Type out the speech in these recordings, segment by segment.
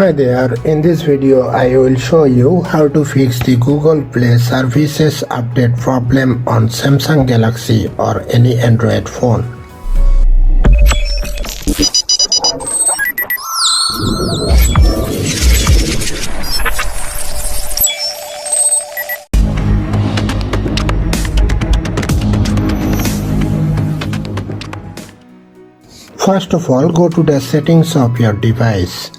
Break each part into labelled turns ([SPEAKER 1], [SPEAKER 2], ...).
[SPEAKER 1] Hi there, in this video I will show you how to fix the Google Play Services update problem on Samsung Galaxy or any Android phone. First of all, go to the settings of your device.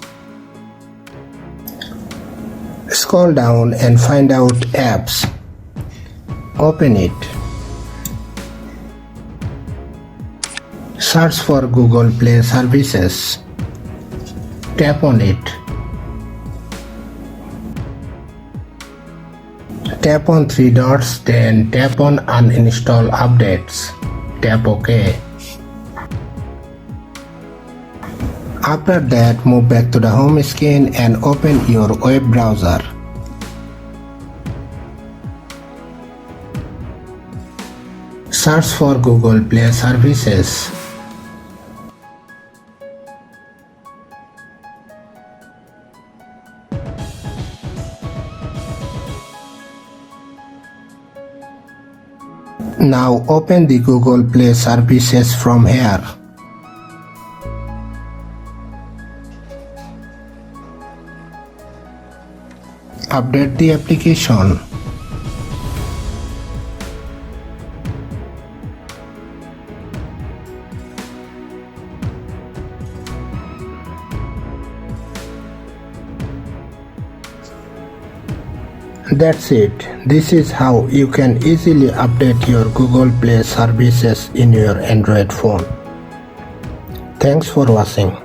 [SPEAKER 1] Scroll down and find out apps. Open it. Search for Google Play Services. Tap on it. Tap on three dots, then tap on Uninstall Updates. Tap OK. After that, move back to the home screen and open your web browser. Search for Google Play Services. Now open the Google Play Services from here. Update the application. That's it. This is how you can easily update your Google Play Services in your Android phone. Thanks for watching.